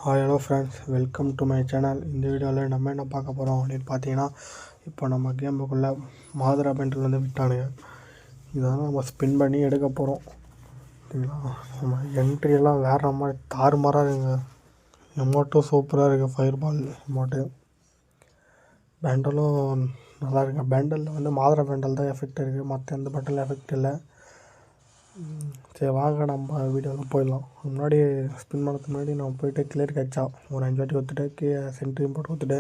Hi hello friends, welcome to my channel. இந்த வீடியோவில் நம்ம என்ன பார்க்க போகிறோம் அப்படின்னு பார்த்தீங்கன்னா, இப்போ நம்ம கேமுக்குள்ளே மாதுரா பெண்டில் வந்து விட்டானுங்க. இதெல்லாம் நம்ம ஸ்பின் பண்ணி எடுக்க போகிறோம். சரிங்களா? நம்ம என்ட்ரியெல்லாம் வேறு மாதிரி தாறுமாறாக இருக்குங்க. எமௌண்ட்டும் சூப்பராக இருக்குது. ஃபயர் பால் எமௌண்ட்டு பெண்டலும் நல்லா இருக்குது. பெண்டலில் வந்து மாதுரா பெண்டல் தான் எஃபெக்ட் இருக்குது, மற்ற எந்த பெண்டலும் எஃபெக்ட் இல்லை. சரி வாங்க நம்ம வீடியோவில் போயிடலாம். முன்னாடி ஸ்பின் பண்ணதுக்கு முன்னாடி நம்ம போய்ட்டு கிளியர் கேட்சா ஒரு 5 வாட்டி ஒத்துட்டு சென்ட்ரியும் போட்டு ஒத்துட்டு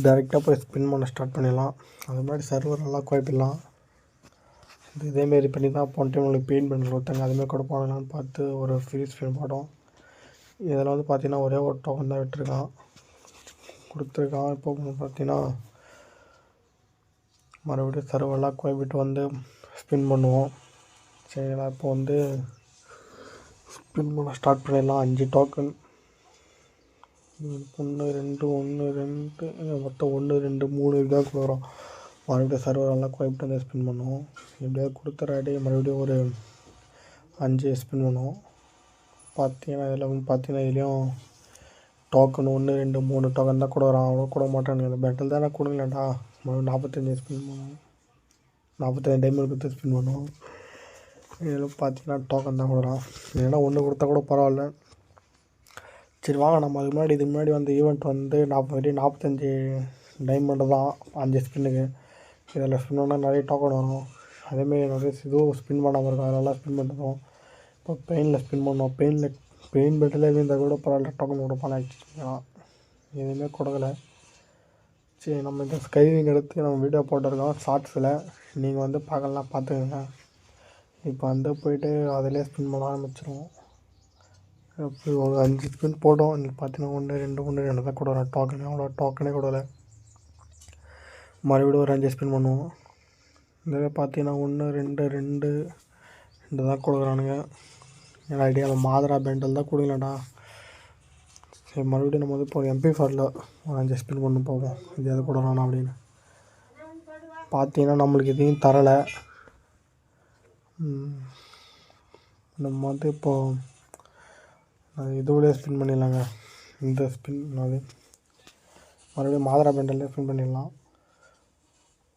டேரெக்டாக போய் ஸ்பின் பண்ண ஸ்டார்ட் பண்ணிடலாம். அது முன்னாடி சர்வர் நல்லா குழப்பிடலாம். இதேமாரி பண்ணி தான் போன டைம் உங்களுக்கு பெயிண்ட் பண்ணி கொடுத்தாங்க. அதுமாரி கூட போடலான்னு பார்த்து ஒரு ஃப்ரீ ஸ்பின் போட்டோம். இதில் வந்து பார்த்திங்கன்னா ஒரே ஒரு டோக்கன் தான் கொடுத்துருக்கான். இப்போ பார்த்திங்கன்னா மறுபடியும் சர்வரெல்லாம் குழப்பிட்டு வந்து ஸ்பின் பண்ணுவோம். சரிங்களா? இப்போ வந்து ஸ்பின் பண்ண ஸ்டார்ட் பண்ணிடலாம். 5 டோக்கன் 1 2 1 2 மொத்தம் 1 2 3 இதுதான் கொடுக்குறோம். மறுபடியும் சர்வரெல்லாம் குழப்பிட்டு வந்து ஸ்பின் பண்ணுவோம். எப்படியாவது கொடுத்துறாடி மறுபடியும் ஒரு 5 ஸ்பின் பண்ணுவோம். பார்த்தீங்கன்னா இதில் வந்து பார்த்தீங்கன்னா இதுலேயும் டோக்கன் 1 2 3 டோக்கன் தான் கொடுக்குறான். அவ்வளோ கூட மாட்டானுங்க. இந்த பெட்டில் தானே கொடுங்களாண்டா. மறுபடியும் 45 ஸ்பின் பண்ணுவோம். 45 டைம் கொடுத்து ஸ்பின் பண்ணுவோம். இதில் பார்த்தீங்கன்னா டோக்கன் தான் கொடுக்குறான். இல்லைன்னா 1 கொடுத்தா கூட பரவாயில்ல. சரி வாங்க, நம்ம இதுக்கு முன்னாடி வந்து ஈவெண்ட் வந்து 45 டைமண்டு தான் 5 ஸ்பின்னுக்கு. இதில் ஸ்பின் பண்ணால் நிறைய டோக்கன் வரும். அதேமாரி நிறைய இதுவும் ஸ்பின் பண்ணாமல் இருக்கும். அதெல்லாம் ஸ்பின் பண்ணுறோம். இப்போ பெயினில் ஸ்பின் பண்ணோம். பெயின் பெட்டில் இருந்தால் கூட பரவாயில்ல, டோக்கன் கொடுப்பாங்க. ஆக்சுவலாம் எதுவுமே கொடுக்கல. சரி, நம்ம இந்த ஸ்கைவிங் எடுத்து நம்ம வீடியோ போட்டிருக்கோம் ஷார்ட்ஸில். நீங்கள் வந்து பார்க்கலாம், பார்த்துக்கோங்க. இப்போ வந்து போய்ட்டு அதிலே ஸ்பின் பண்ண ஆரம்பிச்சிடுவோம். ஒரு 5 ஸ்பின் போட்டோம். இன்றைக்கி பார்த்தீங்கன்னா 1 2 1 2 தான் கொடுக்குறோம் டோக்கனே. அவ்வளோ டோக்கனே கொடுக்கல. மறுபடியும் ஒரு 5 ஸ்பின் பண்ணுவோம். இதில் பார்த்தீங்கன்னா 1 2 2 2 தான் கொடுக்குறானுங்க. ஏன்னா ஐடியா நம்ம மாதுரா பெண்டல் தான் கொடுக்கலடா. சரி, மறுபடியும் நம்ம வந்து இப்போ MP4 ஒரு 5 ஸ்பின் பண்ணி போவோம். இது எது கொடுக்குறானா அப்படின்னு பார்த்தீங்கன்னா நம்மளுக்கு எதையும் தரலை. நம்ம வந்து இப்போது இதுவிலே ஸ்பின் பண்ணிடலாங்க. இந்த ஸ்பின் அது மறுபடியும் மாதுரா பெண்டல்லே ஸ்பின் பண்ணிடலாம்.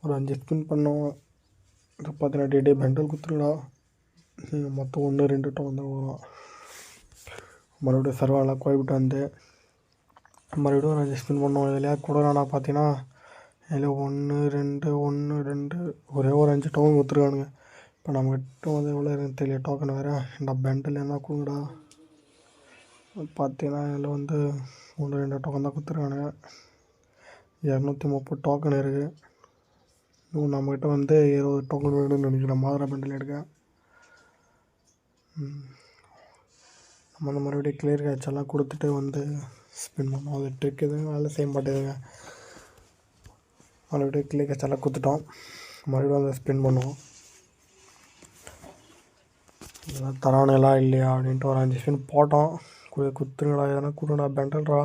ஒரு 5 ஸ்பின் பண்ணோம். இது பார்த்தீங்கன்னா டே பெண்டல் கொடுத்துருடா. மொத்தம் 1 2 டோக்கன் தான் வரும். மறுபடியும் சர்வரெல்லாம் கோய்விட்டு வந்து மறுபடியும் ஒரு 5 ஸ்பின் பண்ணோம். இதுலையா கொடுக்குறானா பார்த்தீங்கன்னா இதில் 1 2 1 2 ஒரே ஒரு 5 டோக்கன் கொடுத்துருக்கானுங்க. இப்போ நம்மகிட்ட வந்து எவ்வளோ இருக்குன்னு தெரியல டோக்கன் வேறு. இந்த பெண்டில் என்ன கொடுங்கடா. பார்த்தீங்கன்னா இதில் வந்து 1 2 டோக்கன் தான் கொடுத்துருக்கானுங்க. 230 டோக்கன் இருக்குது. இன்னும் நம்மகிட்ட வந்து 20 டோக்கன் வேணும்னு நினைக்கிறேன் மாதுரா பெண்டில் எடுக்க. நம்ம அந்த மறுபடியும் கிளியர் கேட்செல்லாம் கொடுத்துட்டு வந்து ஸ்பின் பண்ணோம். அது ட்ரிக் எதுவும் வேலை செய்ய மாட்டேதுங்க. மறுபடியும் கிளியர் கேட்செல்லாம் கொடுத்துட்டோம். மறுபடியும் அதை ஸ்பின் பண்ணுவோம். இதெல்லாம் தரானெல்லாம் இல்லையா அப்படின்ட்டு ஒரு 5 ஸ்பின் போட்டோம். குத்துருங்கடா, எதனா கொடுங்கடா பெண்டல்ரா.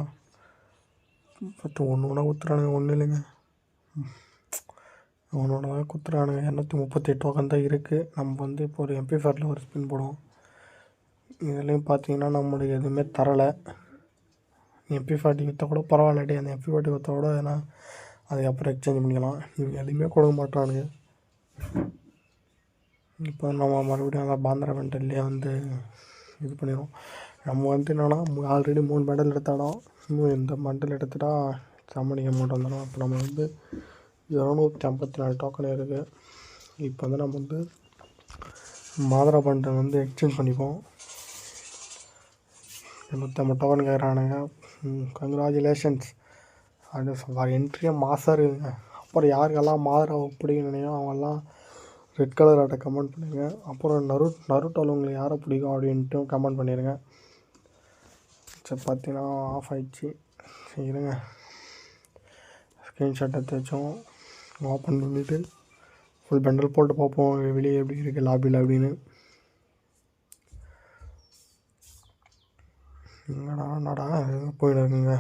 பத்து ஒன்று குத்துறானுங்க. ஒன்றும் இல்லைங்க, ஒன்று தான் குத்துறானுங்க. 238 டோக்கன் தான் இருக்குது. நம்ம வந்து இப்போ ஒரு MP4 ஒரு ஸ்பின் போடுவோம். இதுலேயும் பார்த்தீங்கன்னா நம்மளுக்கு எதுவுமே தரலை. MP40 விற்றா கூட பரவாயில்லடி. அந்த MP40 விற்றா கூட ஏன்னா அதுக்கப்புறம் எக்ஸ்சேஞ்ச் பண்ணிக்கலாம். இவங்க எதுவுமே கொடுக்க மாட்டானுங்க. இப்போ நம்ம மறுபடியும் அந்த பாந்திரா பெண்டல்லையே வந்து இது பண்ணிடுவோம். நம்ம வந்து என்னென்னா ஆல்ரெடி 3 பெண்டல் எடுத்தாலும் இன்னும் இந்த பெண்டல் எடுத்துட்டா சம்மனிக்க அமௌண்ட் வந்துடும். இப்போ நம்ம வந்து 254 டோக்கன் இருக்குது. இப்போ வந்து நம்ம வந்து மாதுரா பெண்டல் வந்து எக்ஸ்சேஞ்ச் பண்ணிப்போம். 250 டோக்கன் கேட்குறானுங்க. கங்க்ராச்சுலேஷன்ஸ். அது என்ட்ரியே மாசாக இருக்குதுங்க. அப்புறம் யாருக்கெல்லாம் மாதுராவை பிடிக்கும் நினைக்கிறோம் அவங்கெல்லாம் ரெட் கலர் ஆட்டை கமெண்ட் பண்ணுங்க. அப்புறம் நருட்டோவில் உங்களுக்கு யாரை பிடிக்கும் அப்படின்ட்டு கமெண்ட் பண்ணிடுங்க. சரி, பார்த்தீங்கன்னா ஆஃப் ஆகிடுச்சு. சரி இருங்க, ஸ்க்ரீன்ஷாட் எடுத்து வச்சோம். ஓப்பன் பண்ணிவிட்டு ஃபுல் பெண்டல் போட்டு பார்ப்போம் வெளியே எப்படி இருக்குது லாபியில் அப்படின்னு. என்னடா போயிட்டு இருக்குங்க.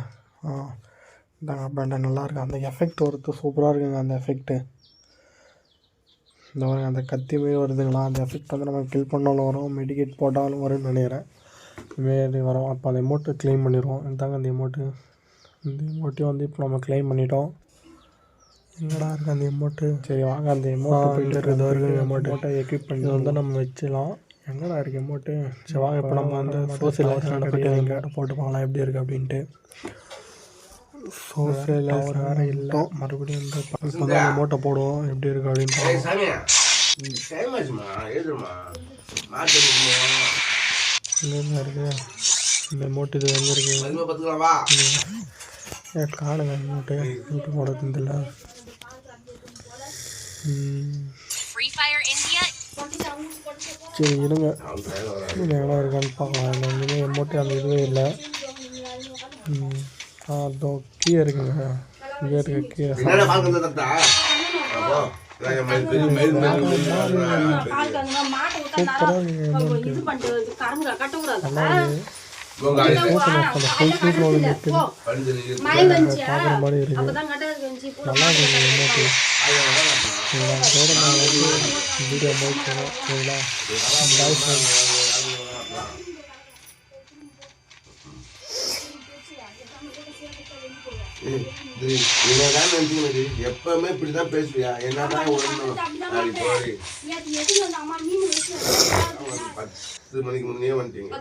இந்தாங்க பெண்டல் நல்லா இருக்குது. அந்த எஃபெக்ட் ஒருத்தர் சூப்பராக இருக்குங்க. அந்த எஃபெக்ட்டு இந்த அந்த கத்தி மாரி வருதுங்களா, அந்த எஃபெக்ட் வந்து நம்ம கில் பண்ணாலும் வரும், மெடிக்கேட் போட்டாலும் வரும்னு நினைக்கிறேன். இதுமாரி வரும். அப்போ அந்த எமௌண்ட்டை க்ளைம் பண்ணிடுவோம். இதாங்க அந்த எமௌண்ட்டு. இந்த எமௌண்ட்டையும் வந்து இப்போ நம்ம க்ளைம் பண்ணிட்டோம். எங்கடா இருக்குது அந்த எமௌண்ட்டு? சரி வாங்க அந்த எமௌண்ட்டு போயிட்டு இருக்குது எமௌண்ட்டை எக்யூப் பண்ணி வந்து நம்ம வச்சிடலாம். எங்கடா இருக்குது எமௌண்ட்டு? சரி வாங்க இப்போ நம்ம வந்து சோசியலைசேஷனில் போய்ட்டு எமௌண்ட்டை போட்டு பார்க்கலாம் எப்படி இருக்குது அப்படின்ட்டு. சோசியலைசேஷன் வேறு இல்லை. மறுபடியும் இந்த இப்போ தான் எமௌண்ட்டை போடுவோம் எப்படி இருக்குது அப்படின்ட்டு. எங்கே இருக்குது இந்த எமௌண்ட்? இது எங்கே இருக்குது? காணுங்க எமௌண்ட்டு எப்படி போடுறதுன்னு தெரியல. சரி இருங்க இது எவ்வளோ இருக்கான்னு பார்க்கலாம். எங்கேயுமே எமௌண்ட்டு அந்த இதுவே இல்லை. அதோ கீழே இருக்குங்க. இங்கே இருக்க கீழே மாதிரி இருக்கு. நல்லா இருக்கு எமௌண்ட்டு. வீடியோ முடிக்கணும் சரிங்களா? எப்பவுமே இப்படிதான் பேசுவியா? என்னதான் 10 மணிக்கு முன்னே வந்துட்டீங்க.